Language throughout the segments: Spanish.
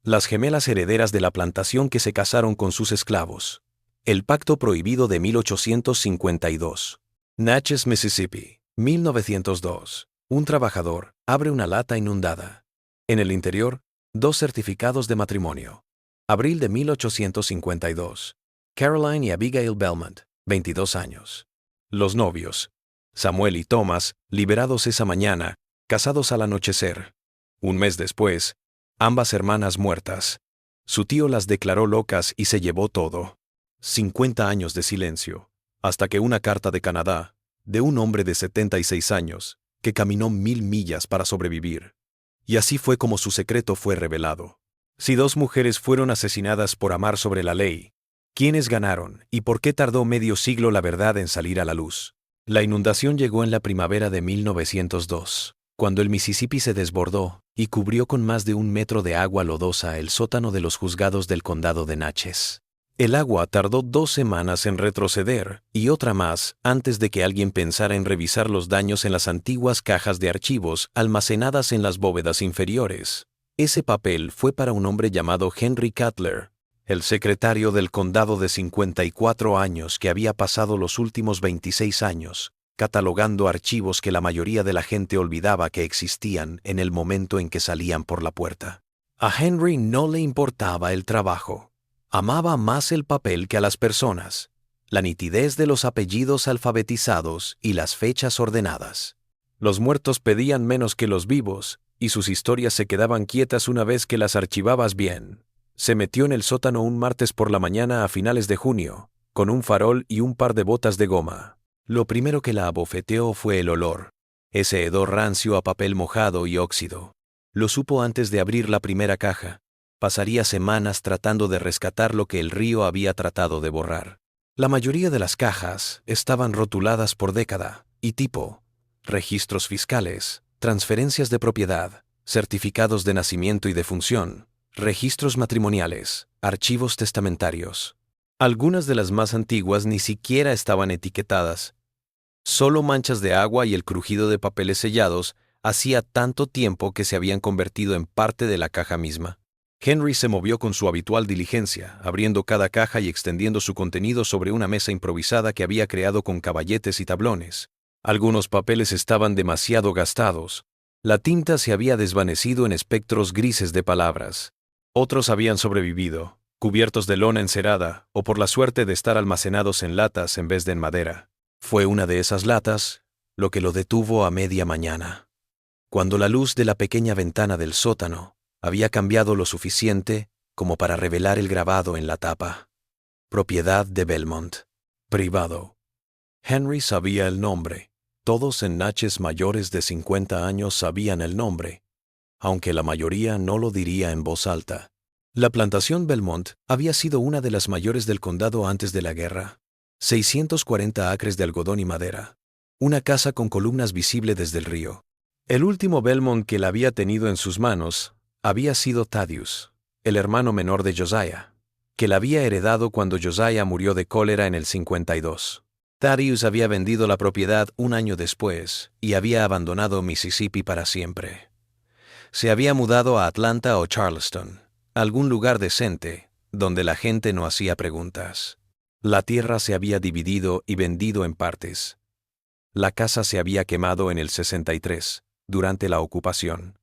Las gemelas herederas de la plantación que se casaron con sus esclavos. El pacto prohibido de 1852. Natchez, Mississippi, 1902. Un trabajador abre una lata inundada. En el interior, 2 certificados de matrimonio. Abril de 1852. Caroline y Abigail Belmont, 22 años. Los novios. Samuel y Thomas, liberados esa mañana, casados al anochecer. Un mes después, ambas hermanas muertas. Su tío las declaró locas y se llevó todo. 50 años de silencio, hasta que una carta de Canadá, de un hombre de 76 años, que caminó 1000 millas para sobrevivir. Y así fue como su secreto fue revelado. Si 2 mujeres fueron asesinadas por amar sobre la ley, ¿quiénes ganaron y por qué tardó medio siglo la verdad en salir a la luz? La inundación llegó en la primavera de 1902, cuando el Mississippi se desbordó y cubrió con más de 1 metro de agua lodosa el sótano de los juzgados del condado de Natchez. El agua tardó 2 semanas en retroceder y otra más antes de que alguien pensara en revisar los daños en las antiguas cajas de archivos almacenadas en las bóvedas inferiores. Ese papel fue para un hombre llamado Henry Cutler, el secretario del condado de 54 años que había pasado los últimos 26 años catalogando archivos que la mayoría de la gente olvidaba que existían en el momento en que salían por la puerta. A Henry no le importaba el trabajo. Amaba más el papel que a las personas, la nitidez de los apellidos alfabetizados y las fechas ordenadas. Los muertos pedían menos que los vivos, y sus historias se quedaban quietas una vez que las archivabas bien. Se metió en el sótano un martes por la mañana a finales de junio, con un farol y un par de botas de goma. Lo primero que la abofeteó fue el olor, ese hedor rancio a papel mojado y óxido. Lo supo antes de abrir la primera caja. Pasaría semanas tratando de rescatar lo que el río había tratado de borrar. La mayoría de las cajas estaban rotuladas por década y tipo: registros fiscales, transferencias de propiedad, certificados de nacimiento y defunción, registros matrimoniales, archivos testamentarios. Algunas de las más antiguas ni siquiera estaban etiquetadas. Solo manchas de agua y el crujido de papeles sellados hacía tanto tiempo que se habían convertido en parte de la caja misma. Henry se movió con su habitual diligencia, abriendo cada caja y extendiendo su contenido sobre una mesa improvisada que había creado con caballetes y tablones. Algunos papeles estaban demasiado gastados. La tinta se había desvanecido en espectros grises de palabras. Otros habían sobrevivido, cubiertos de lona encerada o por la suerte de estar almacenados en latas en vez de en madera. Fue una de esas latas lo que lo detuvo a media mañana, cuando la luz de la pequeña ventana del sótano había cambiado lo suficiente como para revelar el grabado en la tapa. Propiedad de Belmont. Privado. Henry sabía el nombre. Todos en Natchez mayores de 50 años sabían el nombre, aunque la mayoría no lo diría en voz alta. La plantación Belmont había sido una de las mayores del condado antes de la guerra. 640 acres de algodón y madera. Una casa con columnas visible desde el río. El último Belmont que la había tenido en sus manos había sido Thaddeus, el hermano menor de Josiah, que la había heredado cuando Josiah murió de cólera en el 52. Thaddeus había vendido la propiedad un año después y había abandonado Mississippi para siempre. Se había mudado a Atlanta o Charleston, algún lugar decente, donde la gente no hacía preguntas. La tierra se había dividido y vendido en partes. La casa se había quemado en el 63, durante la ocupación.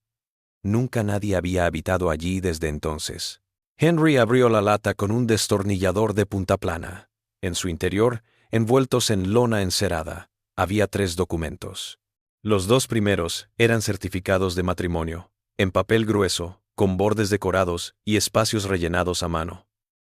Nunca nadie había habitado allí desde entonces. Henry abrió la lata con un destornillador de punta plana. En su interior, envueltos en lona encerada, había 3 documentos. Los 2 primeros eran certificados de matrimonio, en papel grueso, con bordes decorados y espacios rellenados a mano.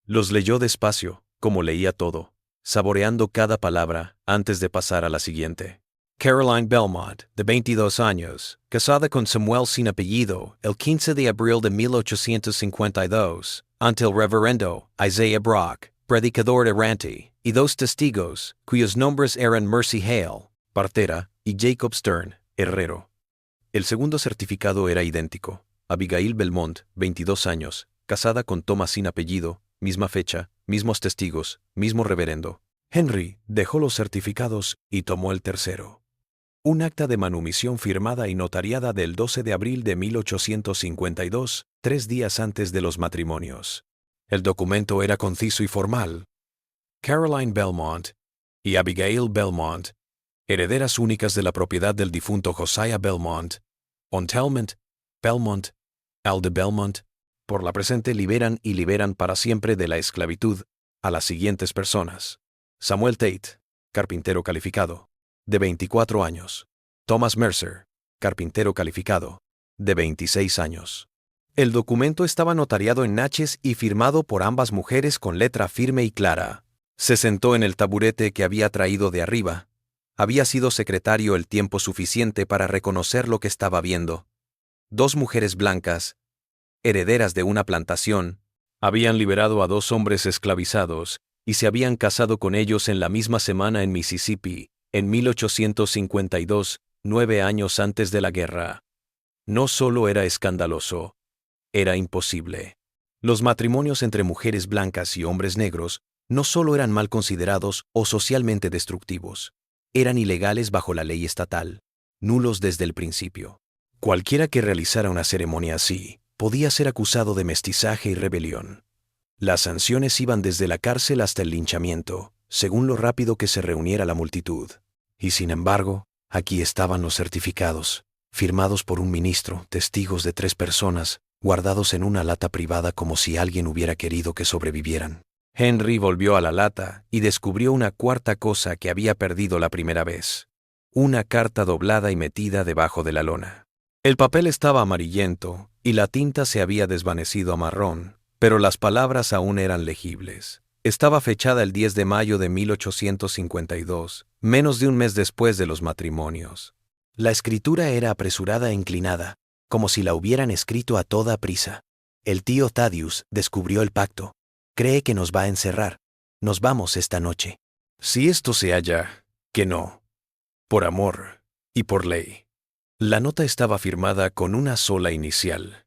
Los leyó despacio, como leía todo, saboreando cada palabra antes de pasar a la siguiente. Caroline Belmont, de 22 años, casada con Samuel sin apellido, el 15 de abril de 1852, ante el reverendo Isaiah Brock, predicador errante, y 2 testigos, cuyos nombres eran Mercy Hale, partera, y Jacob Stern, herrero. El segundo certificado era idéntico. Abigail Belmont, 22 años, casada con Thomas sin apellido, misma fecha, mismos testigos, mismo reverendo. Henry dejó los certificados y tomó el tercero. Un acta de manumisión firmada y notariada del 12 de abril de 1852, 3 días antes de los matrimonios. El documento era conciso y formal. Caroline Belmont y Abigail Belmont, herederas únicas de la propiedad del difunto Josiah Belmont, Ontelment, Belmont, Al de Belmont, por la presente liberan para siempre de la esclavitud a las siguientes personas: Samuel Tate, carpintero calificado, de 24 años. Thomas Mercer, carpintero calificado, de 26 años. El documento estaba notariado en Natchez y firmado por ambas mujeres con letra firme y clara. Se sentó en el taburete que había traído de arriba. Había sido secretario el tiempo suficiente para reconocer lo que estaba viendo. 2 mujeres blancas, herederas de una plantación, habían liberado a 2 hombres esclavizados y se habían casado con ellos en la misma semana en Mississippi, en 1852, 9 años antes de la guerra. No solo era escandaloso, era imposible. Los matrimonios entre mujeres blancas y hombres negros no solo eran mal considerados o socialmente destructivos, eran ilegales bajo la ley estatal, nulos desde el principio. Cualquiera que realizara una ceremonia así podía ser acusado de mestizaje y rebelión. Las sanciones iban desde la cárcel hasta el linchamiento, según lo rápido que se reuniera la multitud. Y sin embargo, aquí estaban los certificados, firmados por un ministro, testigos de 3 personas, guardados en una lata privada como si alguien hubiera querido que sobrevivieran. Henry volvió a la lata y descubrió una cuarta cosa que había perdido la primera vez: una carta doblada y metida debajo de la lona. El papel estaba amarillento y la tinta se había desvanecido a marrón, pero las palabras aún eran legibles. Estaba fechada el 10 de mayo de 1852, menos de un mes después de los matrimonios. La escritura era apresurada e inclinada, como si la hubieran escrito a toda prisa. El tío Thaddeus descubrió el pacto. Cree que nos va a encerrar. Nos vamos esta noche. Si esto se halla, que no. Por amor y por ley. La nota estaba firmada con una sola inicial: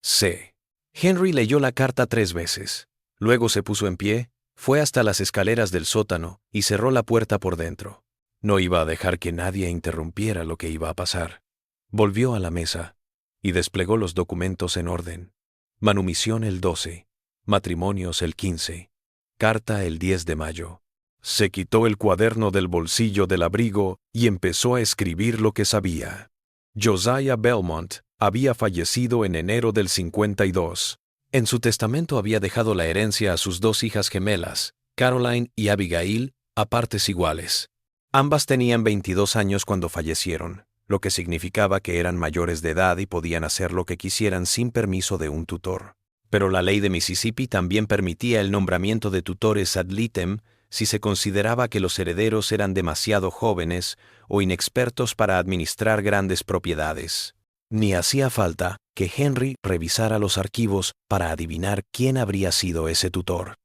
C. Henry leyó la carta 3 veces. Luego se puso en pie, fue hasta las escaleras del sótano y cerró la puerta por dentro. No iba a dejar que nadie interrumpiera lo que iba a pasar. Volvió a la mesa y desplegó los documentos en orden. Manumisión el 12, matrimonios el 15, carta el 10 de mayo. Se quitó el cuaderno del bolsillo del abrigo y empezó a escribir lo que sabía. Josiah Belmont había fallecido en enero del 52. En su testamento había dejado la herencia a sus 2 hijas gemelas, Caroline y Abigail, a partes iguales. Ambas tenían 22 años cuando fallecieron, lo que significaba que eran mayores de edad y podían hacer lo que quisieran sin permiso de un tutor. Pero la ley de Mississippi también permitía el nombramiento de tutores ad litem si se consideraba que los herederos eran demasiado jóvenes o inexpertos para administrar grandes propiedades. Ni hacía falta que Henry revisara los archivos para adivinar quién habría sido ese tutor.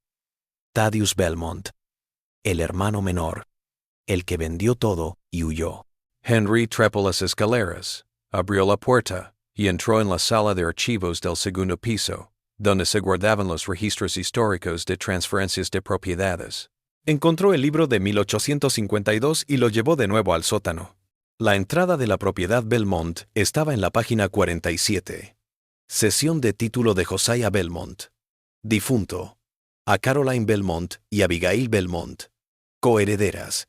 Thaddeus Belmont, el hermano menor, el que vendió todo y huyó. Henry trepó las escaleras, abrió la puerta y entró en la sala de archivos del segundo piso, donde se guardaban los registros históricos de transferencias de propiedades. Encontró el libro de 1852 y lo llevó de nuevo al sótano. La entrada de la propiedad Belmont estaba en la página 47. Cesión de título de Josiah Belmont, difunto, a Caroline Belmont y Abigail Belmont, coherederas,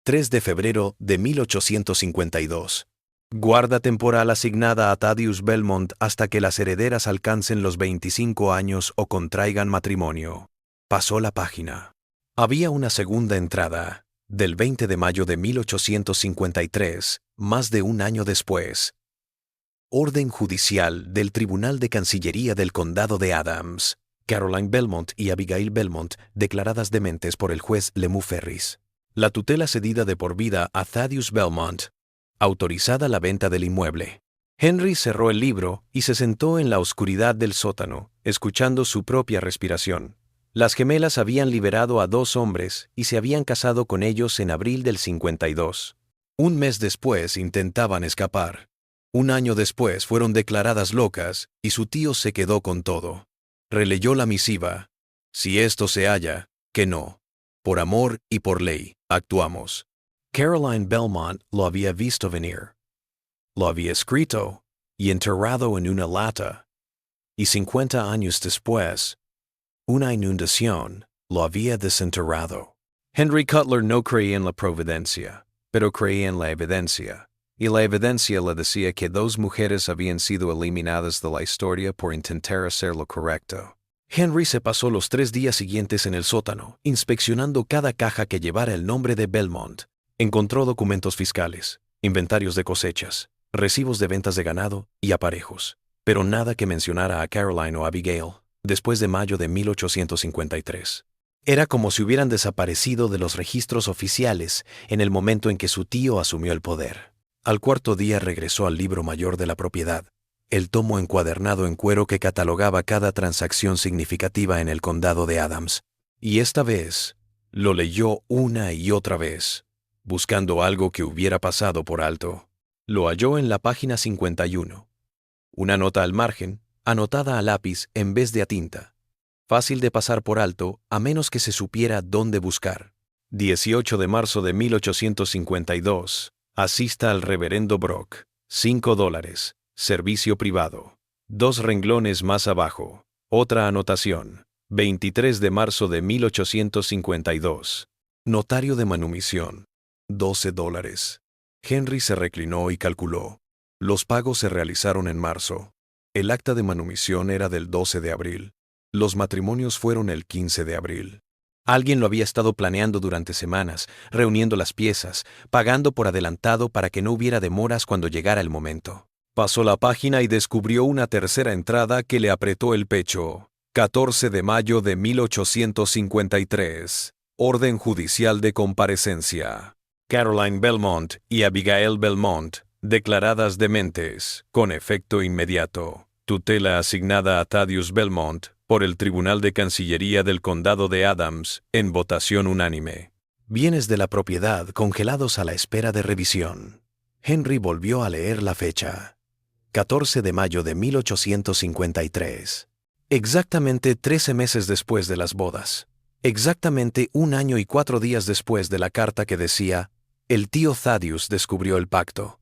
3 de febrero de 1852. Guarda temporal asignada a Thaddeus Belmont hasta que las herederas alcancen los 25 años o contraigan matrimonio. Pasó la página. Había una segunda entrada, del 20 de mayo de 1853, más de un año después. Orden judicial del Tribunal de Cancillería del Condado de Adams. Caroline Belmont y Abigail Belmont declaradas dementes por el juez Lemuel Ferris. La tutela cedida de por vida a Thaddeus Belmont. Autorizada la venta del inmueble. Henry cerró el libro y se sentó en la oscuridad del sótano, escuchando su propia respiración. Las gemelas habían liberado a 2 hombres y se habían casado con ellos en abril del 52. Un mes después intentaban escapar. Un año después fueron declaradas locas y su tío se quedó con todo. Releyó la misiva. Si esto se halla, que no. Por amor y por ley, actuamos. Caroline Belmont lo había visto venir. Lo había escrito y enterrado en una lata. Y 50 años después, una inundación lo había desenterrado. Henry Cutler no creía en la providencia, pero creía en la evidencia. Y la evidencia le decía que 2 mujeres habían sido eliminadas de la historia por intentar hacer lo correcto. Henry se pasó los 3 días siguientes en el sótano, inspeccionando cada caja que llevara el nombre de Belmont. Encontró documentos fiscales, inventarios de cosechas, recibos de ventas de ganado y aparejos, pero nada que mencionara a Caroline o Abigail después de mayo de 1853. Era como si hubieran desaparecido de los registros oficiales en el momento en que su tío asumió el poder. Al 4.º día regresó al libro mayor de la propiedad, el tomo encuadernado en cuero que catalogaba cada transacción significativa en el condado de Adams, y esta vez lo leyó una y otra vez, buscando algo que hubiera pasado por alto. Lo halló en la página 51. Una nota al margen, anotada a lápiz en vez de a tinta. Fácil de pasar por alto a menos que se supiera dónde buscar. 18 de marzo de 1852. Asista al reverendo Brock. $5. Servicio privado. 2 renglones más abajo. Otra anotación. 23 de marzo de 1852. Notario de manumisión. $12. Henry se reclinó y calculó. Los pagos se realizaron en marzo. El acta de manumisión era del 12 de abril. Los matrimonios fueron el 15 de abril. Alguien lo había estado planeando durante semanas, reuniendo las piezas, pagando por adelantado para que no hubiera demoras cuando llegara el momento. Pasó la página y descubrió una tercera entrada que le apretó el pecho. 14 de mayo de 1853. Orden judicial de comparecencia. Caroline Belmont y Abigail Belmont, declaradas dementes, con efecto inmediato. Tutela asignada a Thaddeus Belmont por el Tribunal de Cancillería del Condado de Adams, en votación unánime. Bienes de la propiedad congelados a la espera de revisión. Henry volvió a leer la fecha. 14 de mayo de 1853. Exactamente 13 meses después de las bodas. Exactamente 1 año y 4 días después de la carta que decía, el tío Thaddeus descubrió el pacto.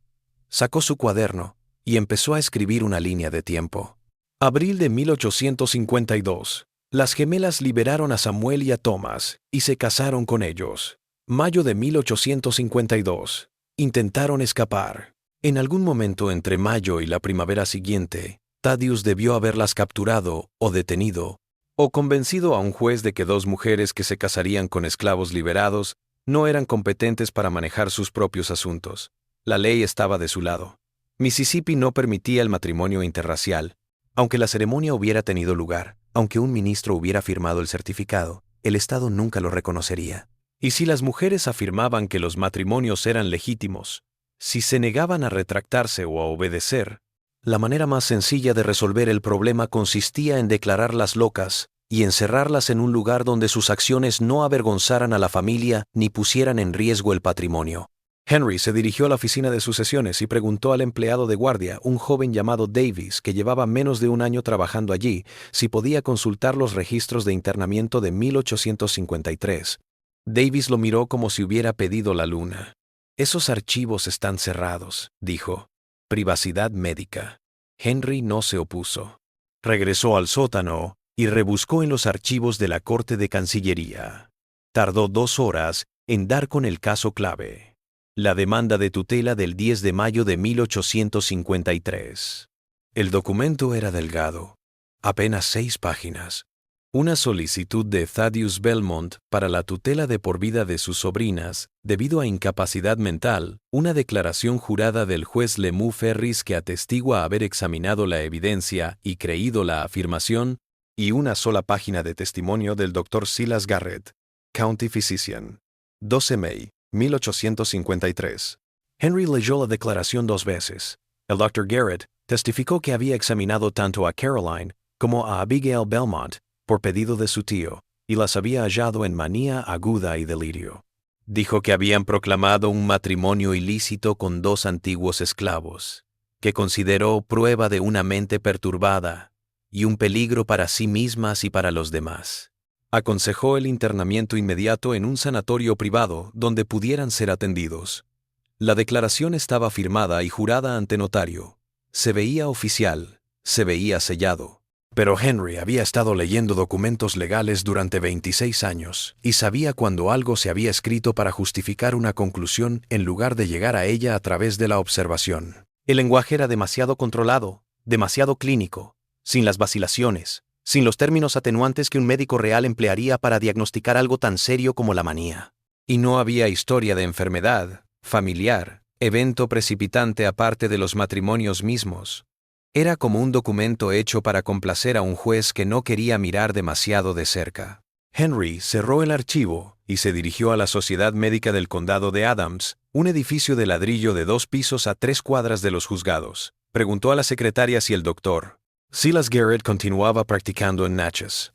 Sacó su cuaderno y empezó a escribir una línea de tiempo. Abril de 1852. Las gemelas liberaron a Samuel y a Thomas y se casaron con ellos. Mayo de 1852. Intentaron escapar. En algún momento entre mayo y la primavera siguiente, Thaddeus debió haberlas capturado o detenido, o convencido a un juez de que 2 mujeres que se casarían con esclavos liberados no eran competentes para manejar sus propios asuntos. La ley estaba de su lado. Mississippi no permitía el matrimonio interracial. Aunque la ceremonia hubiera tenido lugar, aunque un ministro hubiera firmado el certificado, el Estado nunca lo reconocería. Y si las mujeres afirmaban que los matrimonios eran legítimos, si se negaban a retractarse o a obedecer, la manera más sencilla de resolver el problema consistía en declararlas locas y encerrarlas en un lugar donde sus acciones no avergonzaran a la familia ni pusieran en riesgo el patrimonio. Henry se dirigió a la oficina de sucesiones y preguntó al empleado de guardia, un joven llamado Davis, que llevaba menos de 1 año trabajando allí, si podía consultar los registros de internamiento de 1853. Davis lo miró como si hubiera pedido la luna. Esos archivos están cerrados, dijo. Privacidad médica. Henry no se opuso. Regresó al sótano y rebuscó en los archivos de la Corte de Cancillería. Tardó 2 horas en dar con el caso clave. La demanda de tutela del 10 de mayo de 1853. El documento era delgado, apenas 6 páginas. Una solicitud de Thaddeus Belmont para la tutela de por vida de sus sobrinas, debido a incapacidad mental, una declaración jurada del juez Lemuel Ferris que atestigua haber examinado la evidencia y creído la afirmación, y una sola página de testimonio del Dr. Silas Garrett, County Physician. 12 May. 1853. Henry leyó la declaración 2 veces. El Dr. Garrett testificó que había examinado tanto a Caroline como a Abigail Belmont por pedido de su tío, y las había hallado en manía aguda y delirio. Dijo que habían proclamado un matrimonio ilícito con 2 antiguos esclavos, que consideró prueba de una mente perturbada y un peligro para sí mismas y para los demás. Aconsejó el internamiento inmediato en un sanatorio privado donde pudieran ser atendidos. La declaración estaba firmada y jurada ante notario. Se veía oficial, se veía sellado. Pero Henry había estado leyendo documentos legales durante 26 años y sabía cuando algo se había escrito para justificar una conclusión en lugar de llegar a ella a través de la observación. El lenguaje era demasiado controlado, demasiado clínico, sin las vacilaciones, sin los términos atenuantes que un médico real emplearía para diagnosticar algo tan serio como la manía. Y no había historia de enfermedad, familiar, evento precipitante aparte de los matrimonios mismos. Era como un documento hecho para complacer a un juez que no quería mirar demasiado de cerca. Henry cerró el archivo y se dirigió a la Sociedad Médica del Condado de Adams, un edificio de ladrillo de 2 pisos a 3 cuadras de los juzgados. Preguntó a la secretaria si el doctor Silas Garrett continuaba practicando en Natchez.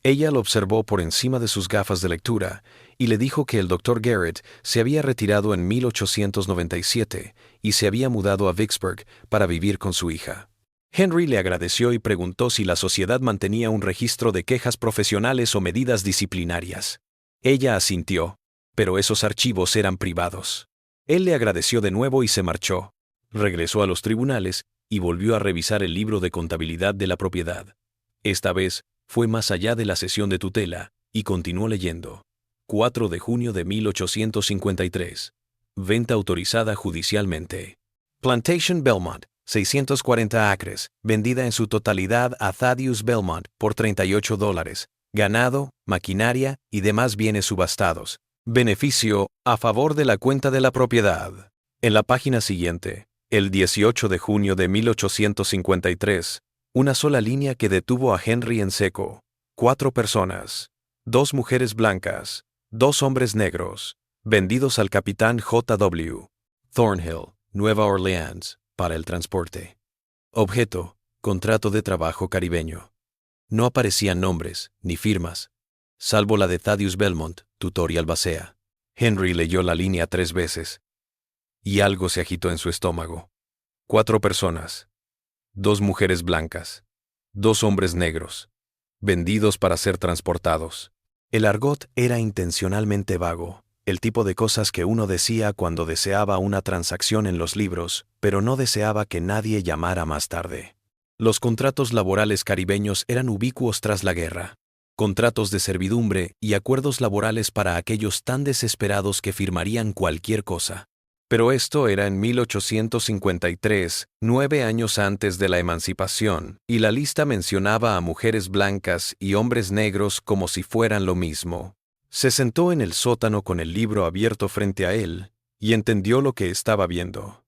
Ella lo observó por encima de sus gafas de lectura y le dijo que el Dr. Garrett se había retirado en 1897 y se había mudado a Vicksburg para vivir con su hija. Henry le agradeció y preguntó si la sociedad mantenía un registro de quejas profesionales o medidas disciplinarias. Ella asintió, pero esos archivos eran privados. Él le agradeció de nuevo y se marchó. Regresó a los tribunales y volvió a revisar el libro de contabilidad de la propiedad. Esta vez fue más allá de la sesión de tutela y continuó leyendo. 4 de junio de 1853. Venta autorizada judicialmente. Plantation Belmont, 640 acres, vendida en su totalidad a Thaddeus Belmont por $38. Ganado, maquinaria y demás bienes subastados. Beneficio a favor de la cuenta de la propiedad. En la página siguiente, el 18 de junio de 1853, una sola línea que detuvo a Henry en seco. 4 personas, 2 mujeres blancas, 2 hombres negros, vendidos al capitán J.W. Thornhill, Nueva Orleans, para el transporte. Objeto: contrato de trabajo caribeño. No aparecían nombres, ni firmas, salvo la de Thaddeus Belmont, tutor y albacea. Henry leyó la línea 3 veces, y algo se agitó en su estómago. 4 personas, 2 mujeres blancas, 2 hombres negros, vendidos para ser transportados. El argot era intencionalmente vago, el tipo de cosas que uno decía cuando deseaba una transacción en los libros, pero no deseaba que nadie llamara más tarde. Los contratos laborales caribeños eran ubicuos tras la guerra. Contratos de servidumbre y acuerdos laborales para aquellos tan desesperados que firmarían cualquier cosa. Pero esto era en 1853, 9 años antes de la emancipación, y la lista mencionaba a mujeres blancas y hombres negros como si fueran lo mismo. Se sentó en el sótano con el libro abierto frente a él, y entendió lo que estaba viendo.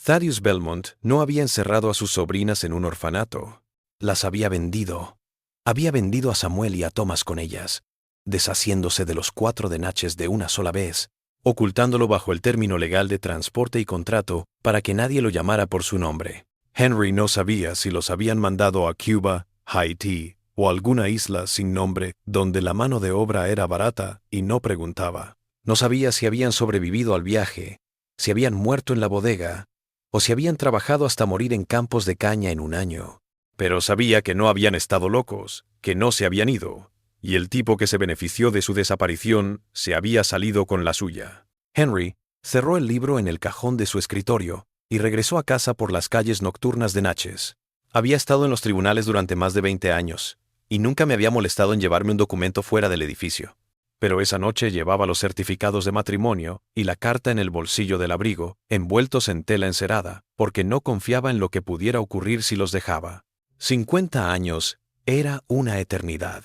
Thaddeus Belmont no había encerrado a sus sobrinas en un orfanato. Las había vendido. Había vendido a Samuel y a Thomas con ellas, deshaciéndose de los 4 de Natchez de una sola vez, ocultándolo bajo el término legal de transporte y contrato para que nadie lo llamara por su nombre. Henry no sabía si los habían mandado a Cuba, Haití o alguna isla sin nombre donde la mano de obra era barata y no preguntaba. No sabía si habían sobrevivido al viaje, si habían muerto en la bodega o si habían trabajado hasta morir en campos de caña en un año. Pero sabía que no habían estado locos, que no se habían ido, y el tipo que se benefició de su desaparición se había salido con la suya. Henry cerró el libro en el cajón de su escritorio y regresó a casa por las calles nocturnas de Natchez. Había estado en los tribunales durante más de 20 años, y nunca me había molestado en llevarme un documento fuera del edificio. Pero esa noche llevaba los certificados de matrimonio y la carta en el bolsillo del abrigo, envueltos en tela encerada, porque no confiaba en lo que pudiera ocurrir si los dejaba. 50 años era una eternidad.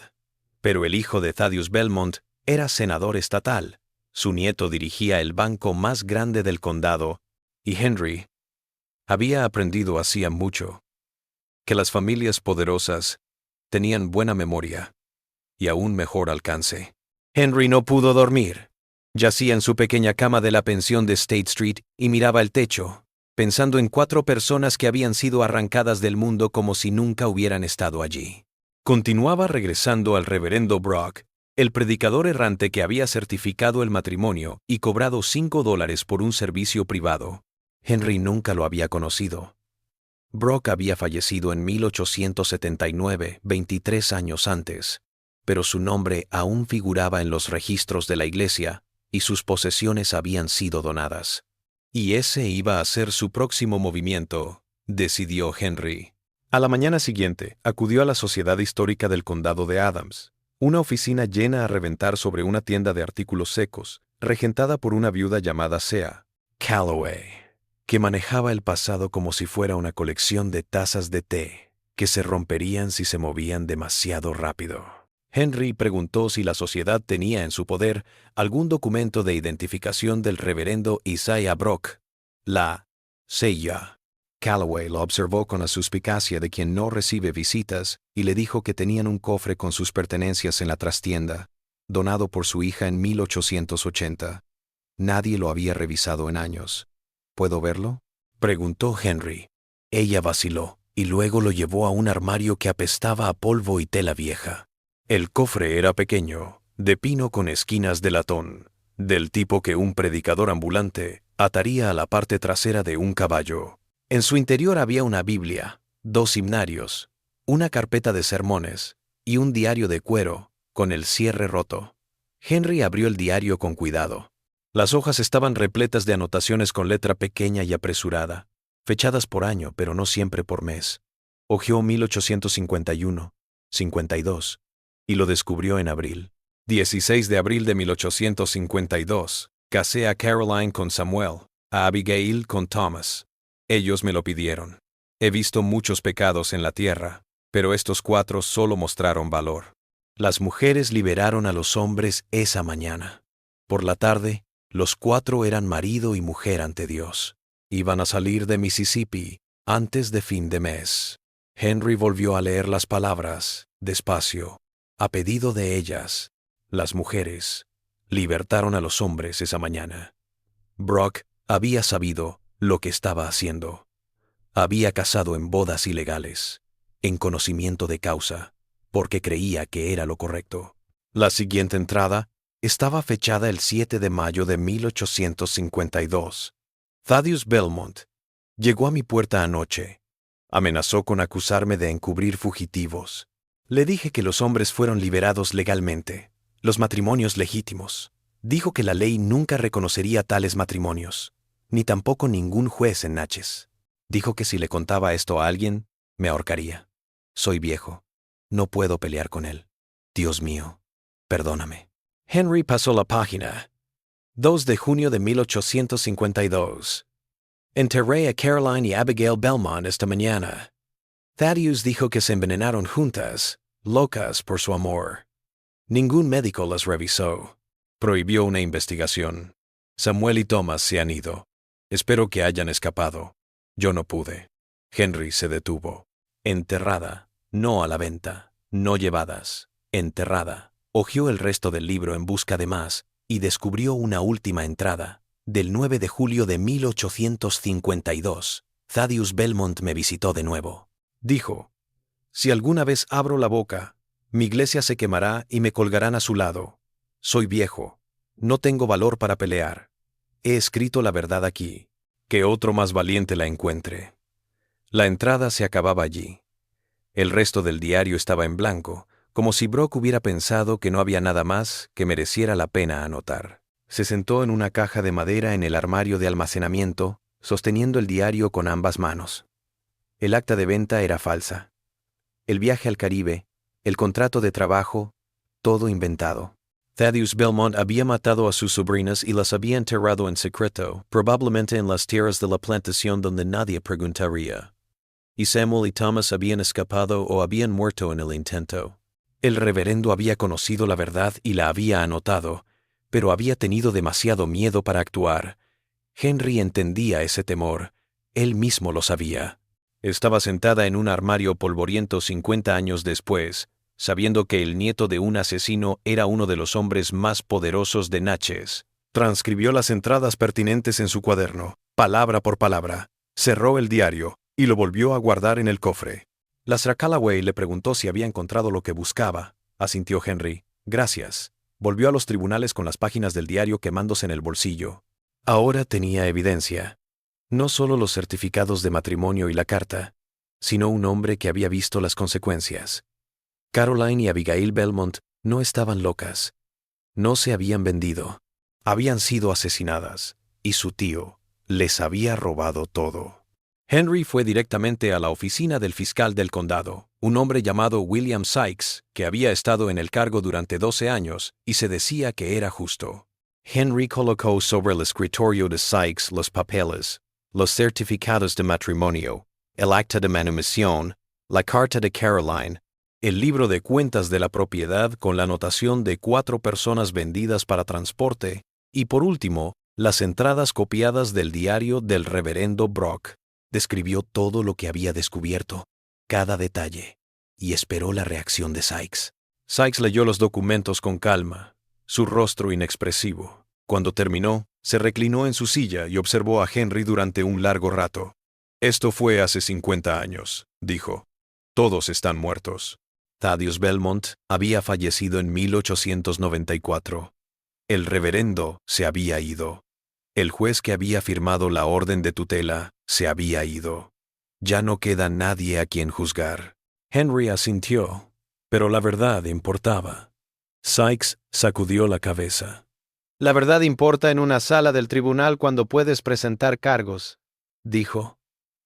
Pero el hijo de Thaddeus Belmont era senador estatal, su nieto dirigía el banco más grande del condado, y Henry había aprendido hacía mucho que las familias poderosas tenían buena memoria y aún mejor alcance. Henry no pudo dormir. Yacía en su pequeña cama de la pensión de State Street y miraba el techo, pensando en 4 personas que habían sido arrancadas del mundo como si nunca hubieran estado allí. Continuaba regresando al reverendo Brock, el predicador errante que había certificado el matrimonio y cobrado $5 por un servicio privado. Henry nunca lo había conocido. Brock había fallecido en 1879, 23 años antes. pero su nombre aún figuraba en los registros de la iglesia y sus posesiones habían sido donadas. Y ese iba a ser su próximo movimiento, decidió Henry. A la mañana siguiente, acudió a la Sociedad Histórica del Condado de Adams, una oficina llena a reventar sobre una tienda de artículos secos, regentada por una viuda llamada Sea Calloway, que manejaba el pasado como si fuera una colección de tazas de té que se romperían si se movían demasiado rápido. Henry preguntó si la sociedad tenía en su poder algún documento de identificación del reverendo Isaiah Brock. La Seya Calloway lo observó con la suspicacia de quien no recibe visitas y le dijo que tenían un cofre con sus pertenencias en la trastienda, donado por su hija en 1880. Nadie lo había revisado en años. ¿Puedo verlo?, preguntó Henry. Ella vaciló y luego lo llevó a un armario que apestaba a polvo y tela vieja. El cofre era pequeño, de pino con esquinas de latón, del tipo que un predicador ambulante ataría a la parte trasera de un caballo. En su interior había una Biblia, 2 himnarios, una carpeta de sermones y un diario de cuero con el cierre roto. Henry abrió el diario con cuidado. Las hojas estaban repletas de anotaciones con letra pequeña y apresurada, fechadas por año, pero no siempre por mes. Hojeó 1851, 52, y lo descubrió en abril. 16 de abril de 1852. Casé a Caroline con Samuel, a Abigail con Thomas. Ellos me lo pidieron. He visto muchos pecados en la tierra, pero estos 4 solo mostraron valor. Las mujeres liberaron a los hombres esa mañana. Por la tarde, los 4 eran marido y mujer ante Dios. Iban a salir de Mississippi antes de fin de mes. Henry volvió a leer las palabras, despacio. A pedido de ellas, las mujeres libertaron a los hombres esa mañana. Brock había sabido lo que estaba haciendo. Había casado en bodas ilegales, en conocimiento de causa, porque creía que era lo correcto. La siguiente entrada estaba fechada el 7 de mayo de 1852. Thaddeus Belmont llegó a mi puerta anoche. Amenazó con acusarme de encubrir fugitivos. Le dije que los hombres fueron liberados legalmente, los matrimonios legítimos. Dijo que la ley nunca reconocería tales matrimonios, ni tampoco ningún juez en Natchez. Dijo que si le contaba esto a alguien, me ahorcaría. Soy viejo. No puedo pelear con él. Dios mío, perdóname. Henry pasó la página. 2 de junio de 1852. Enterré a Caroline y Abigail Belmont esta mañana. Thaddeus dijo que se envenenaron juntas, locas por su amor. Ningún médico las revisó. Prohibió una investigación. Samuel y Thomas se han ido. Espero que hayan escapado. Yo no pude. Henry se detuvo. Enterrada, no a la venta, no llevadas, enterrada. Hojeó el resto del libro en busca de más y descubrió una última entrada, del 9 de julio de 1852. Thaddeus Belmont me visitó de nuevo. Dijo: si alguna vez abro la boca, mi iglesia se quemará y me colgarán a su lado. Soy viejo. No tengo valor para pelear. He escrito la verdad aquí. Que otro más valiente la encuentre. La entrada se acababa allí. El resto del diario estaba en blanco, como si Brock hubiera pensado que no había nada más que mereciera la pena anotar. Se sentó en una caja de madera en el armario de almacenamiento, sosteniendo el diario con ambas manos. El acta de venta era falsa. El viaje al Caribe, el contrato de trabajo, todo inventado. Thaddeus Belmont había matado a sus sobrinas y las había enterrado en secreto, probablemente en las tierras de la plantación donde nadie preguntaría. Y Samuel y Thomas habían escapado o habían muerto en el intento. El reverendo había conocido la verdad y la había anotado, pero había tenido demasiado miedo para actuar. Henry entendía ese temor. Él mismo lo sabía. Estaba sentada en un armario polvoriento 50 años después, sabiendo que el nieto de un asesino era uno de los hombres más poderosos de Natchez. Transcribió las entradas pertinentes en su cuaderno, palabra por palabra. Cerró el diario y lo volvió a guardar en el cofre. La Sra. Calloway le preguntó si había encontrado lo que buscaba. Asintió Henry. Gracias. Volvió a los tribunales con las páginas del diario quemándose en el bolsillo. Ahora tenía evidencia. No solo los certificados de matrimonio y la carta, sino un hombre que había visto las consecuencias. Caroline y Abigail Belmont No estaban locas. No se habían vendido. Habían sido asesinadas, y su tío les había robado todo. Henry fue directamente a la oficina del fiscal del condado, un hombre llamado William Sykes, que había estado en el cargo durante 12 años y se decía que era justo. Henry colocó sobre el escritorio de Sykes los papeles, los certificados de matrimonio, el acta de manumición, la carta de Caroline, el libro de cuentas de la propiedad con la anotación de 4 personas vendidas para transporte y, por último, las entradas copiadas del diario del reverendo Brock. Describió todo lo que había descubierto, cada detalle, y esperó la reacción de Sykes. Sykes leyó los documentos con calma, su rostro inexpresivo. Cuando terminó, se reclinó en su silla y observó a Henry durante un largo rato. «Esto fue hace 50 años», dijo. «Todos están muertos». Thaddeus Belmont había fallecido en 1894. El reverendo se había ido. El juez que había firmado la orden de tutela se había ido. Ya no queda nadie a quien juzgar. Henry asintió, pero la verdad importaba. Sykes sacudió la cabeza. La verdad importa en una sala del tribunal cuando puedes presentar cargos, dijo.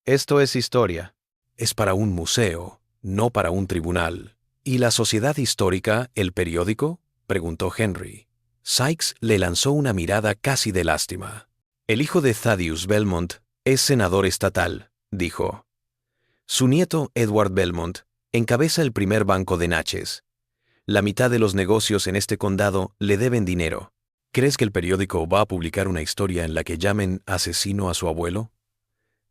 Esto es historia. Es para un museo, no para un tribunal. ¿Y la sociedad histórica, el periódico?, preguntó Henry. Sykes le lanzó una mirada casi de lástima. El hijo de Thaddeus Belmont es senador estatal, dijo. Su nieto, Edward Belmont, encabeza el primer banco de Natchez. La mitad de los negocios en este condado le deben dinero. ¿Crees que el periódico va a publicar una historia en la que llamen asesino a su abuelo?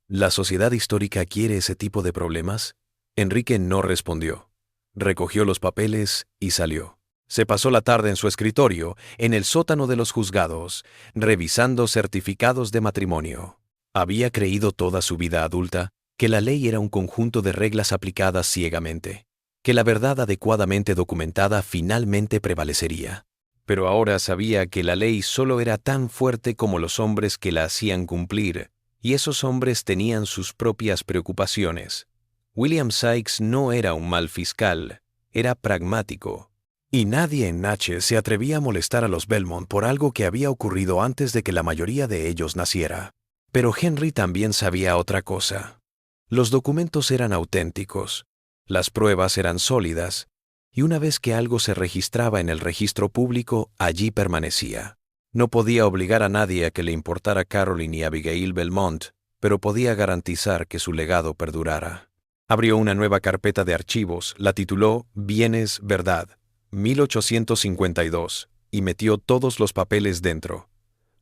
¿La sociedad histórica quiere ese tipo de problemas? Enrique no respondió. Recogió los papeles y salió. Se pasó la tarde en su escritorio, en el sótano de los juzgados, revisando certificados de matrimonio. Había creído toda su vida adulta que la ley era un conjunto de reglas aplicadas ciegamente, que la verdad adecuadamente documentada finalmente prevalecería. Pero ahora sabía que la ley solo era tan fuerte como los hombres que la hacían cumplir, y esos hombres tenían sus propias preocupaciones. William Sykes no era un mal fiscal, era pragmático. Y nadie en Natchez se atrevía a molestar a los Belmont por algo que había ocurrido antes de que la mayoría de ellos naciera. Pero Henry también sabía otra cosa. Los documentos eran auténticos, las pruebas eran sólidas, y una vez que algo se registraba en el registro público, allí permanecía. No podía obligar a nadie a que le importara Caroline y Abigail Belmont, pero podía garantizar que su legado perdurara. Abrió una nueva carpeta de archivos, la tituló Bienes, Verdad, 1852, y metió todos los papeles dentro.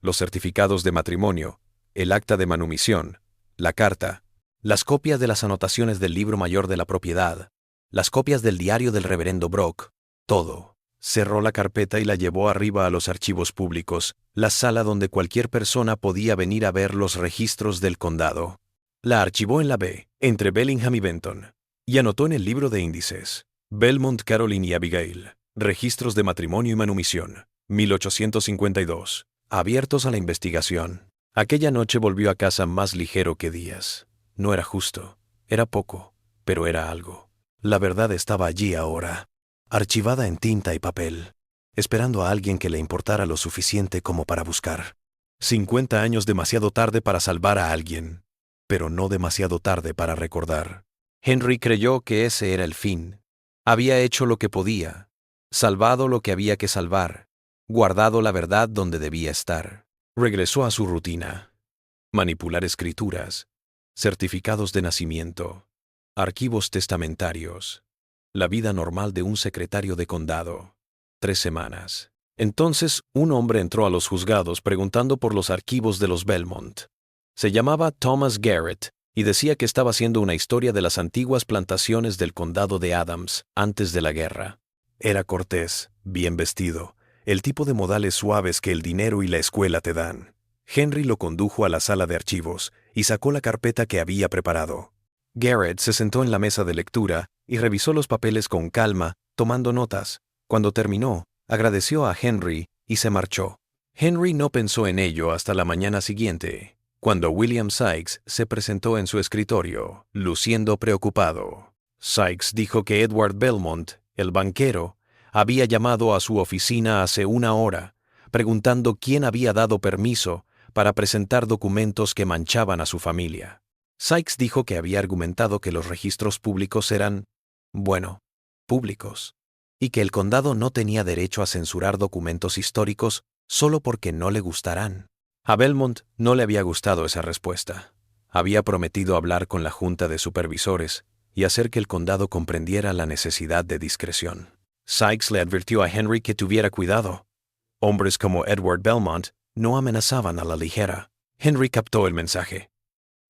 Los certificados de matrimonio, el acta de manumisión, la carta, las copias de las anotaciones del libro mayor de la propiedad, las copias del diario del reverendo Brock, todo. Cerró la carpeta y la llevó arriba a los archivos públicos, la sala donde cualquier persona podía venir a ver los registros del condado. La archivó en la B, entre Bellingham y Benton, y anotó en el libro de índices: Belmont, Caroline y Abigail, registros de matrimonio y manumisión, 1852, abiertos a la investigación. Aquella noche volvió a casa más ligero que días. No era justo, era poco, pero era algo. La verdad estaba allí ahora, archivada en tinta y papel, esperando a alguien que le importara lo suficiente como para buscar. 50 años demasiado tarde para salvar a alguien, pero no demasiado tarde para recordar. Henry creyó que ese era el fin. Había hecho lo que podía, salvado lo que había que salvar, guardado la verdad donde debía estar. Regresó a su rutina. Manipular escrituras, certificados de nacimiento, archivos testamentarios, la vida normal de un secretario de condado. 3 semanas. Entonces, un hombre entró a los juzgados preguntando por los archivos de los Belmont. Se llamaba Thomas Garrett y decía que estaba haciendo una historia de las antiguas plantaciones del condado de Adams antes de la guerra. Era cortés, bien vestido, el tipo de modales suaves que el dinero y la escuela te dan. Henry lo condujo a la sala de archivos y sacó la carpeta que había preparado. Garrett se sentó en la mesa de lectura y revisó los papeles con calma, tomando notas. Cuando terminó, agradeció a Henry y se marchó. Henry no pensó en ello hasta la mañana siguiente, cuando William Sykes se presentó en su escritorio, luciendo preocupado. Sykes dijo que Edward Belmont, el banquero, Había llamado a su oficina hace una hora, preguntando quién había dado permiso para presentar documentos que manchaban a su familia. Sykes dijo que había argumentado que los registros públicos eran, bueno, públicos, y que el condado no tenía derecho a censurar documentos históricos solo porque no le gustarán. A Belmont no le había gustado esa respuesta. Había prometido hablar con la junta de supervisores y hacer que el condado comprendiera la necesidad de discreción. Sykes le advirtió a Henry que tuviera cuidado. Hombres como Edward Belmont no amenazaban a la ligera. Henry captó el mensaje.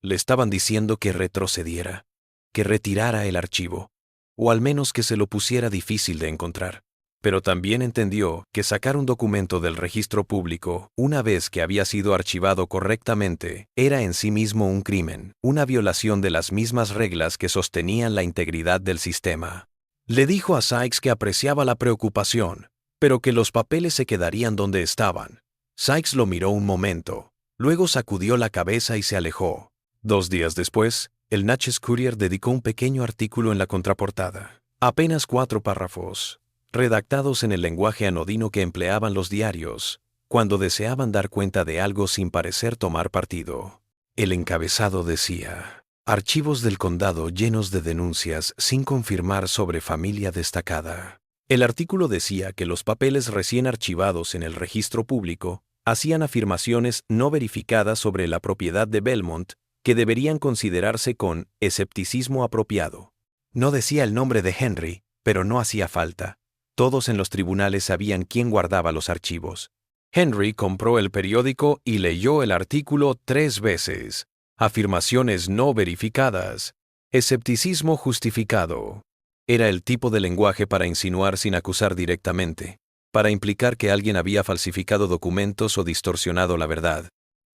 Le estaban diciendo que retrocediera, que retirara el archivo, o al menos que se lo pusiera difícil de encontrar. Pero también entendió que sacar un documento del registro público, una vez que había sido archivado correctamente, era en sí mismo un crimen, una violación de las mismas reglas que sostenían la integridad del sistema. Le dijo a Sykes que apreciaba la preocupación, pero que los papeles se quedarían donde estaban. Sykes lo miró un momento, luego sacudió la cabeza y se alejó. 2 días después, el Natchez Courier dedicó un pequeño artículo en la contraportada. Apenas 4 párrafos, redactados en el lenguaje anodino que empleaban los diarios, cuando deseaban dar cuenta de algo sin parecer tomar partido. El encabezado decía: Archivos del condado llenos de denuncias sin confirmar sobre familia destacada. El artículo decía que los papeles recién archivados en el registro público hacían afirmaciones no verificadas sobre la propiedad de Belmont que deberían considerarse con escepticismo apropiado. No decía el nombre de Henry, pero no hacía falta. Todos en los tribunales sabían quién guardaba los archivos. Henry compró el periódico y leyó el artículo 3 veces. Afirmaciones no verificadas. Escepticismo justificado. Era el tipo de lenguaje para insinuar sin acusar directamente, para implicar que alguien había falsificado documentos o distorsionado la verdad.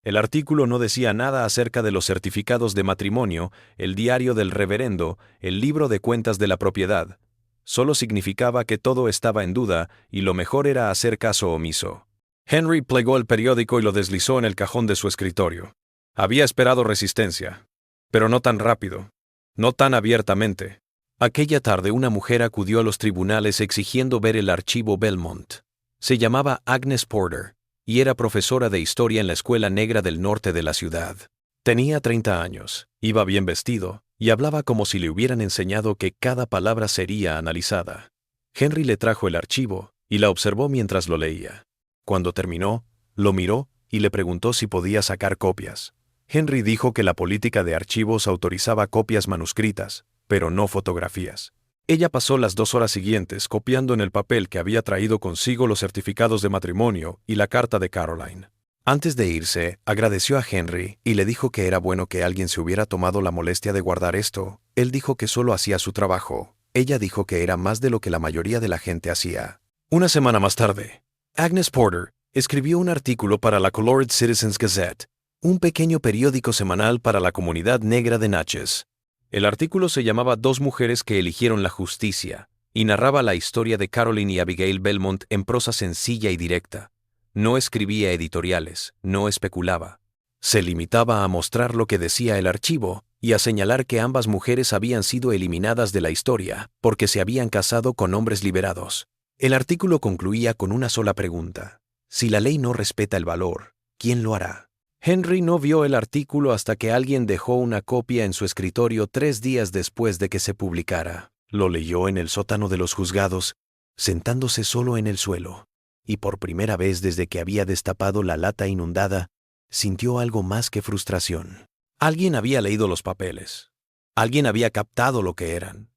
El artículo no decía nada acerca de los certificados de matrimonio, el diario del reverendo, el libro de cuentas de la propiedad. Solo significaba que todo estaba en duda y lo mejor era hacer caso omiso. Henry plegó el periódico y lo deslizó en el cajón de su escritorio. Había esperado resistencia, pero no tan rápido, no tan abiertamente. Aquella tarde una mujer acudió a los tribunales exigiendo ver el archivo Belmont. Se llamaba Agnes Porter y era profesora de historia en la escuela negra del norte de la ciudad. Tenía 30 años, iba bien vestido y hablaba como si le hubieran enseñado que cada palabra sería analizada. Henry le trajo el archivo y la observó mientras lo leía. Cuando terminó, lo miró y le preguntó si podía sacar copias. Henry dijo que la política de archivos autorizaba copias manuscritas, pero no fotografías. Ella pasó las 2 horas siguientes copiando en el papel que había traído consigo los certificados de matrimonio y la carta de Caroline. Antes de irse, agradeció a Henry y le dijo que era bueno que alguien se hubiera tomado la molestia de guardar esto. Él dijo que solo hacía su trabajo. Ella dijo que era más de lo que la mayoría de la gente hacía. Una semana más tarde, Agnes Porter escribió un artículo para la Colored Citizens Gazette, un pequeño periódico semanal para la comunidad negra de Natchez. El artículo se llamaba Dos mujeres que eligieron la justicia y narraba la historia de Caroline y Abigail Belmont en prosa sencilla y directa. No escribía editoriales, no especulaba. Se limitaba a mostrar lo que decía el archivo y a señalar que ambas mujeres habían sido eliminadas de la historia porque se habían casado con hombres liberados. El artículo concluía con una sola pregunta: si la ley no respeta el valor, ¿quién lo hará? Henry no vio el artículo hasta que alguien dejó una copia en su escritorio 3 días después de que se publicara. Lo leyó en el sótano de los juzgados, sentándose solo en el suelo, y por primera vez desde que había destapado la lata inundada, sintió algo más que frustración. Alguien había leído los papeles. Alguien había captado lo que eran.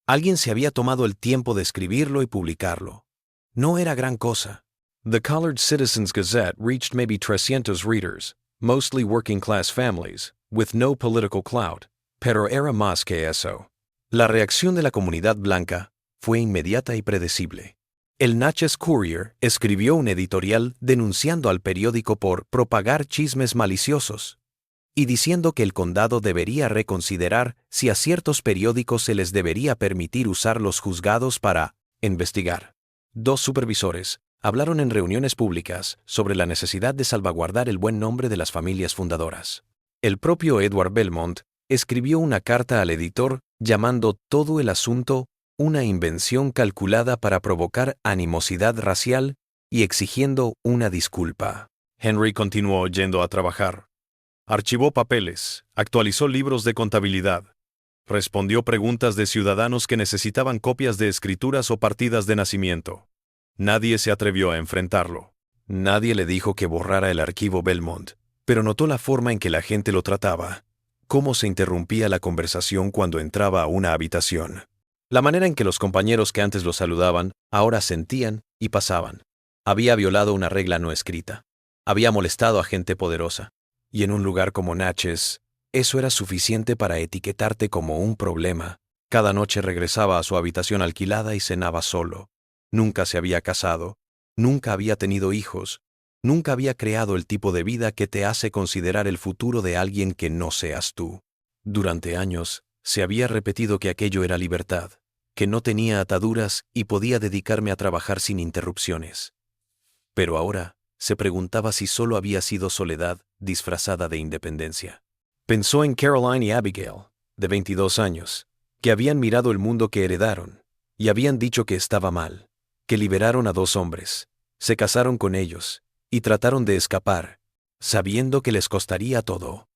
Alguien se había tomado el tiempo de escribirlo y publicarlo. No era gran cosa. The Colored Citizens Gazette reached maybe 300 readers, mostly working-class families, with no political clout, pero era más que eso. La reacción de la comunidad blanca fue inmediata y predecible. El Natchez Courier escribió un editorial denunciando al periódico por propagar chismes maliciosos y diciendo que el condado debería reconsiderar si a ciertos periódicos se les debería permitir usar los juzgados para investigar. 2 supervisores hablaron en reuniones públicas sobre la necesidad de salvaguardar el buen nombre de las familias fundadoras. El propio Edward Belmont escribió una carta al editor llamando todo el asunto una invención calculada para provocar animosidad racial y exigiendo una disculpa. Henry continuó yendo a trabajar. Archivó papeles, actualizó libros de contabilidad, respondió preguntas de ciudadanos que necesitaban copias de escrituras o partidas de nacimiento. Nadie se atrevió a enfrentarlo. Nadie le dijo que borrara el archivo Belmont, pero notó la forma en que la gente lo trataba, cómo se interrumpía la conversación cuando entraba a una habitación. La manera en que los compañeros que antes lo saludaban, ahora sentían y pasaban. Había violado una regla no escrita. Había molestado a gente poderosa. Y en un lugar como Natchez, eso era suficiente para etiquetarte como un problema. Cada noche regresaba a su habitación alquilada y cenaba solo. Nunca se había casado, nunca había tenido hijos, nunca había creado el tipo de vida que te hace considerar el futuro de alguien que no seas tú. Durante años, se había repetido que aquello era libertad, que no tenía ataduras y podía dedicarme a trabajar sin interrupciones. Pero ahora, se preguntaba si solo había sido soledad disfrazada de independencia. Pensó en Caroline y Abigail, de 22 años, que habían mirado el mundo que heredaron, y habían dicho que estaba mal, que liberaron a 2 hombres, se casaron con ellos, y trataron de escapar, sabiendo que les costaría todo.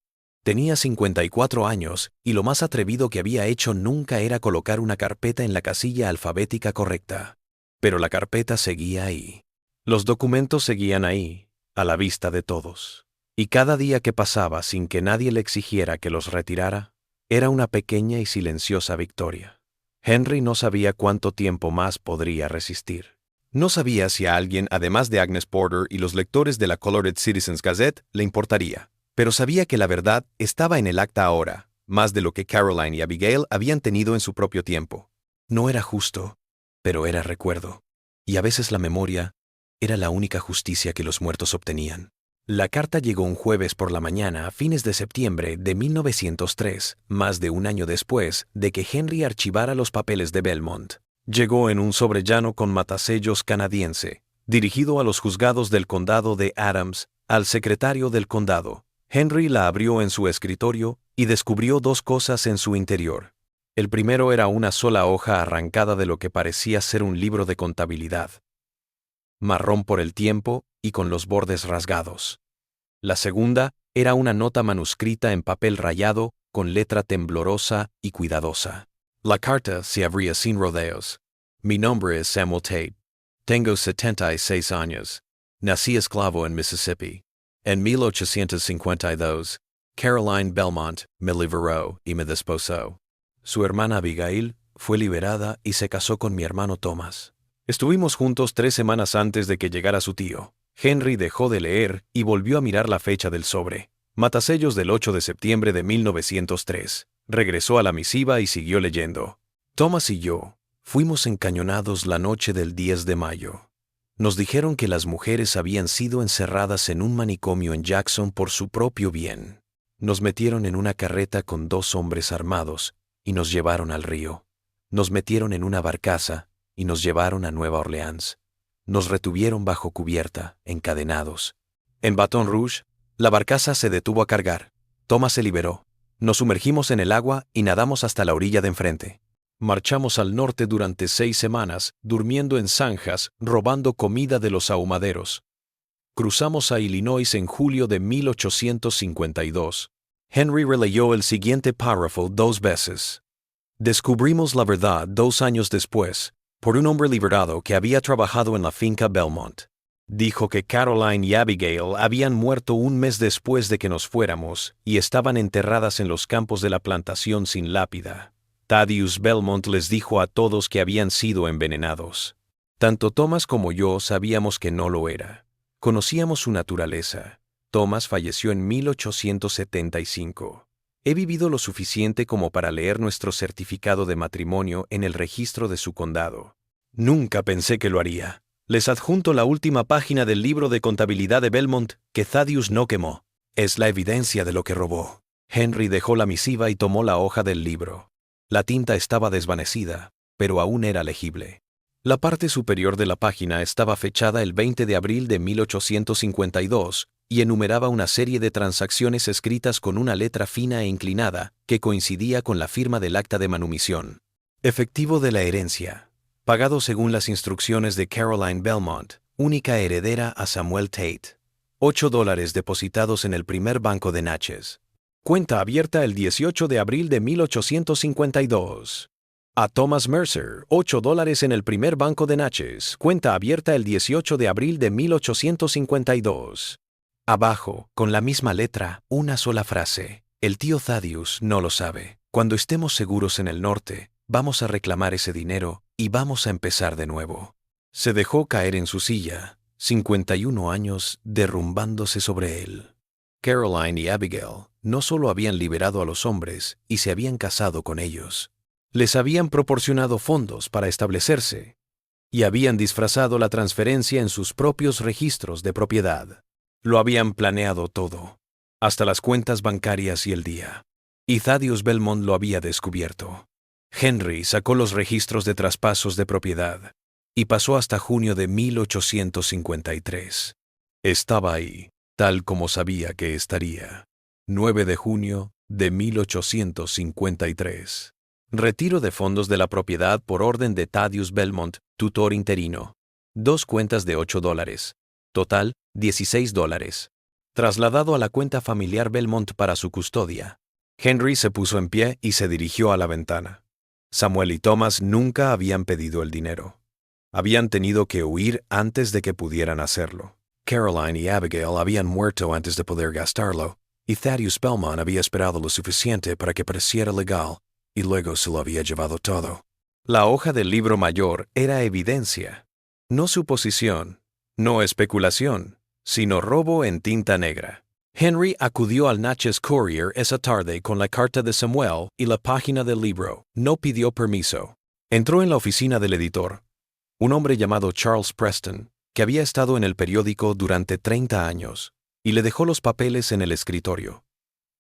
Tenía 54 años, y lo más atrevido que había hecho nunca era colocar una carpeta en la casilla alfabética correcta. Pero la carpeta seguía ahí. Los documentos seguían ahí, a la vista de todos. Y cada día que pasaba sin que nadie le exigiera que los retirara, era una pequeña y silenciosa victoria. Henry no sabía cuánto tiempo más podría resistir. No sabía si a alguien, además de Agnes Porter y los lectores de la Colored Citizens Gazette, le importaría. Pero sabía que la verdad estaba en el acta ahora, más de lo que Caroline y Abigail habían tenido en su propio tiempo. No era justo, pero era recuerdo. Y a veces la memoria era la única justicia que los muertos obtenían. La carta llegó un jueves por la mañana a fines de septiembre de 1903, más de un año después de que Henry archivara los papeles de Belmont. Llegó en un sobrellano con matasellos canadiense, dirigido a los juzgados del condado de Adams, al secretario del condado. Henry la abrió en su escritorio y descubrió 2 cosas en su interior. El primero era una sola hoja arrancada de lo que parecía ser un libro de contabilidad, marrón por el tiempo y con los bordes rasgados. La segunda era una nota manuscrita en papel rayado con letra temblorosa y cuidadosa. La carta se abría sin rodeos. Mi nombre es Samuel Tate. Tengo 76 años. Nací esclavo en Mississippi. En 1852, Caroline Belmont me liberó y me desposó. Su hermana Abigail fue liberada y se casó con mi hermano Thomas. Estuvimos juntos 3 semanas antes de que llegara su tío. Henry dejó de leer y volvió a mirar la fecha del sobre. Matasellos del 8 de septiembre de 1903. Regresó a la misiva y siguió leyendo. Thomas y yo fuimos encañonados la noche del 10 de mayo. Nos dijeron que las mujeres habían sido encerradas en un manicomio en Jackson por su propio bien. Nos metieron en una carreta con 2 hombres armados y nos llevaron al río. Nos metieron en una barcaza y nos llevaron a Nueva Orleans. Nos retuvieron bajo cubierta, encadenados. En Baton Rouge, la barcaza se detuvo a cargar. Thomas se liberó. Nos sumergimos en el agua y nadamos hasta la orilla de enfrente. Marchamos al norte durante 6 semanas, durmiendo en zanjas, robando comida de los ahumaderos. Cruzamos a Illinois en julio de 1852. Henry releyó el siguiente párrafo 2 veces. Descubrimos la verdad 2 años después, por un hombre liberado que había trabajado en la finca Belmont. Dijo que Caroline y Abigail habían muerto un mes después de que nos fuéramos y estaban enterradas en los campos de la plantación sin lápida. Thaddeus Belmont les dijo a todos que habían sido envenenados. Tanto Thomas como yo sabíamos que no lo era. Conocíamos su naturaleza. Thomas falleció en 1875. He vivido lo suficiente como para leer nuestro certificado de matrimonio en el registro de su condado. Nunca pensé que lo haría. Les adjunto la última página del libro de contabilidad de Belmont que Thaddeus no quemó. Es la evidencia de lo que robó. Henry dejó la misiva y tomó la hoja del libro. La tinta estaba desvanecida, pero aún era legible. La parte superior de la página estaba fechada el 20 de abril de 1852 y enumeraba una serie de transacciones escritas con una letra fina e inclinada que coincidía con la firma del acta de manumisión. Efectivo de la herencia, pagado según las instrucciones de Caroline Belmont, única heredera a Samuel Tate. $8 depositados en el primer banco de Natchez. Cuenta abierta el 18 de abril de 1852. A Thomas Mercer, $8 en el primer banco de Natchez. Cuenta abierta el 18 de abril de 1852. Abajo, con la misma letra, una sola frase. El tío Thaddeus no lo sabe. Cuando estemos seguros en el norte, vamos a reclamar ese dinero y vamos a empezar de nuevo. Se dejó caer en su silla, 51 años derrumbándose sobre él. Caroline y Abigail no solo habían liberado a los hombres y se habían casado con ellos, les habían proporcionado fondos para establecerse y habían disfrazado la transferencia en sus propios registros de propiedad. Lo habían planeado todo, hasta las cuentas bancarias y el día. Y Thaddeus Belmont lo había descubierto. Henry sacó los registros de traspasos de propiedad y pasó hasta junio de 1853. Estaba ahí, tal como sabía que estaría. 9 de junio de 1853. Retiro de fondos de la propiedad por orden de Thaddeus Belmont, tutor interino. 2 cuentas de $8. Total, $16. Trasladado a la cuenta familiar Belmont para su custodia. Henry se puso en pie y se dirigió a la ventana. Samuel y Thomas nunca habían pedido el dinero. Habían tenido que huir antes de que pudieran hacerlo. Caroline y Abigail habían muerto antes de poder gastarlo, y Thaddeus Belmont había esperado lo suficiente para que pareciera legal, y luego se lo había llevado todo. La hoja del libro mayor era evidencia, no suposición, no especulación, sino robo en tinta negra. Henry acudió al Natchez Courier esa tarde con la carta de Samuel y la página del libro. No pidió permiso. Entró en la oficina del editor, un hombre llamado Charles Preston, que había estado en el periódico durante 30 años, y le dejó los papeles en el escritorio.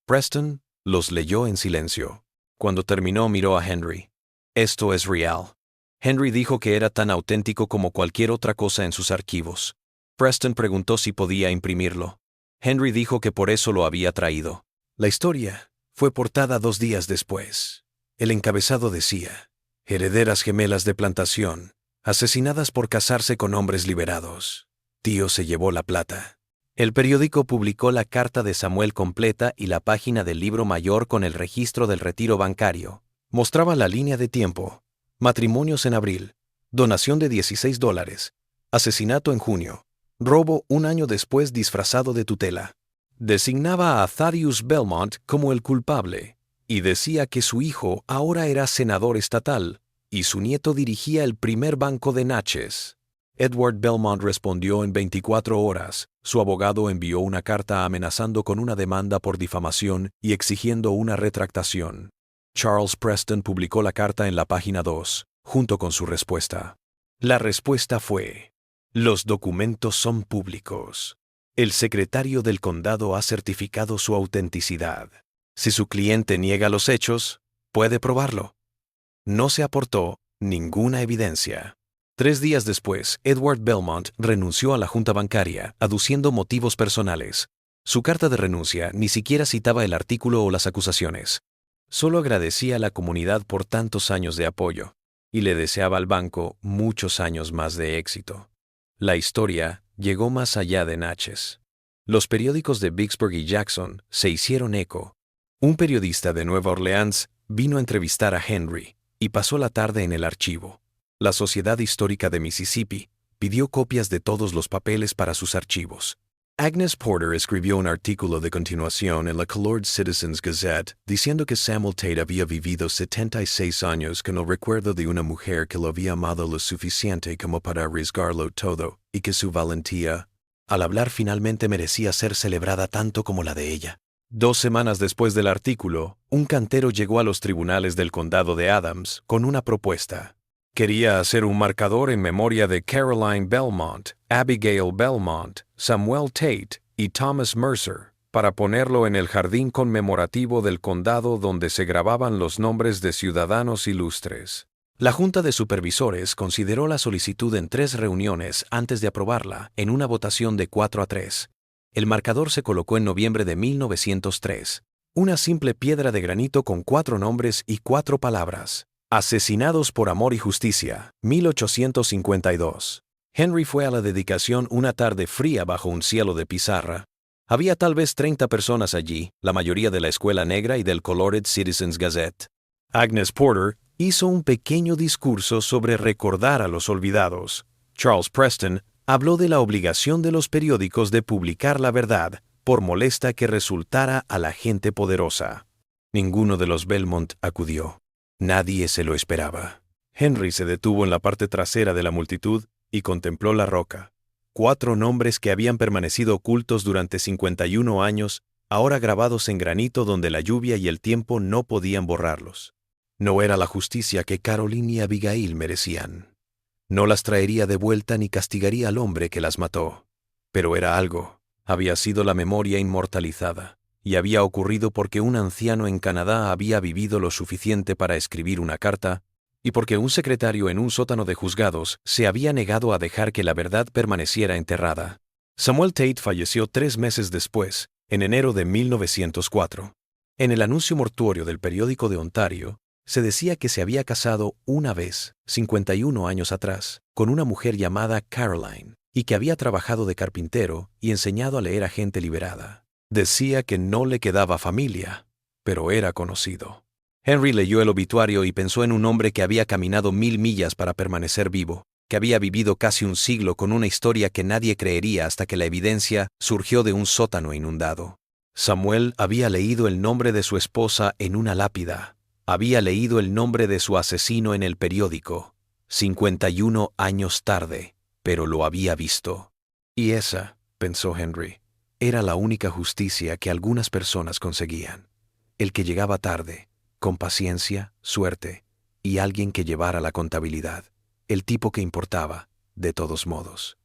Preston los leyó en silencio. Cuando terminó, miró a Henry. Esto es real. Henry dijo que era tan auténtico como cualquier otra cosa en sus archivos. Preston preguntó si podía imprimirlo. Henry dijo que por eso lo había traído. La historia fue portada 2 días después. El encabezado decía: herederas gemelas de plantación, asesinadas por casarse con hombres liberados. Tío se llevó la plata. El periódico publicó la carta de Samuel completa y la página del libro mayor con el registro del retiro bancario. Mostraba la línea de tiempo. Matrimonios en abril. Donación de $16. Asesinato en junio. Robo 1 año después disfrazado de tutela. Designaba a Thaddeus Belmont como el culpable y decía que su hijo ahora era senador estatal y su nieto dirigía el primer banco de Natchez. Edward Belmont respondió en 24 horas. Su abogado envió una carta amenazando con una demanda por difamación y exigiendo una retractación. Charles Preston publicó la carta en la página 2, junto con su respuesta. La respuesta fue: los documentos son públicos. El secretario del condado ha certificado su autenticidad. Si su cliente niega los hechos, puede probarlo. No se aportó ninguna evidencia. 3 días después, Edward Belmont renunció a la junta bancaria, aduciendo motivos personales. Su carta de renuncia ni siquiera citaba el artículo o las acusaciones. Solo agradecía a la comunidad por tantos años de apoyo, y le deseaba al banco muchos años más de éxito. La historia llegó más allá de Natchez. Los periódicos de Vicksburg y Jackson se hicieron eco. Un periodista de Nueva Orleans vino a entrevistar a Henry y pasó la tarde en el archivo. La Sociedad Histórica de Mississippi pidió copias de todos los papeles para sus archivos. Agnes Porter escribió un artículo de continuación en la Colored Citizens Gazette diciendo que Samuel Tate había vivido 76 años con el recuerdo de una mujer que lo había amado lo suficiente como para arriesgarlo todo, y que su valentía, al hablar, finalmente merecía ser celebrada tanto como la de ella. 2 semanas después del artículo, un cantero llegó a los tribunales del condado de Adams con una propuesta. Quería hacer un marcador en memoria de Caroline Belmont, Abigail Belmont, Samuel Tate y Thomas Mercer, para ponerlo en el jardín conmemorativo del condado donde se grababan los nombres de ciudadanos ilustres. La Junta de Supervisores consideró la solicitud en 3 reuniones antes de aprobarla, en una votación de 4-3. El marcador se colocó en noviembre de 1903. Una simple piedra de granito con 4 nombres y 4 palabras. Asesinados por amor y justicia, 1852. Henry fue a la dedicación una tarde fría bajo un cielo de pizarra. Había tal vez 30 personas allí, la mayoría de la Escuela Negra y del Colored Citizens Gazette. Agnes Porter hizo un pequeño discurso sobre recordar a los olvidados. Charles Preston habló de la obligación de los periódicos de publicar la verdad, por molesta que resultara a la gente poderosa. Ninguno de los Belmont acudió. Nadie se lo esperaba. Henry se detuvo en la parte trasera de la multitud y contempló la roca. 4 nombres que habían permanecido ocultos durante 51 años, ahora grabados en granito donde la lluvia y el tiempo no podían borrarlos. No era la justicia que Caroline y Abigail merecían. No las traería de vuelta ni castigaría al hombre que las mató. Pero era algo. Había sido la memoria inmortalizada, y había ocurrido porque un anciano en Canadá había vivido lo suficiente para escribir una carta, y porque un secretario en un sótano de juzgados se había negado a dejar que la verdad permaneciera enterrada. Samuel Tate falleció 3 meses después, en enero de 1904. En el anuncio mortuorio del periódico de Ontario, se decía que se había casado una vez, 51 años atrás, con una mujer llamada Caroline, y que había trabajado de carpintero y enseñado a leer a gente liberada. Decía que no le quedaba familia, pero era conocido. Henry leyó el obituario y pensó en un hombre que había caminado 1000 millas para permanecer vivo, que había vivido casi un siglo con una historia que nadie creería hasta que la evidencia surgió de un sótano inundado. Samuel había leído el nombre de su esposa en una lápida. Había leído el nombre de su asesino en el periódico. 51 años tarde, pero lo había visto. Y esa, pensó Henry, era la única justicia que algunas personas conseguían. El que llegaba tarde, con paciencia, suerte, y alguien que llevara la contabilidad, el tipo que importaba, de todos modos.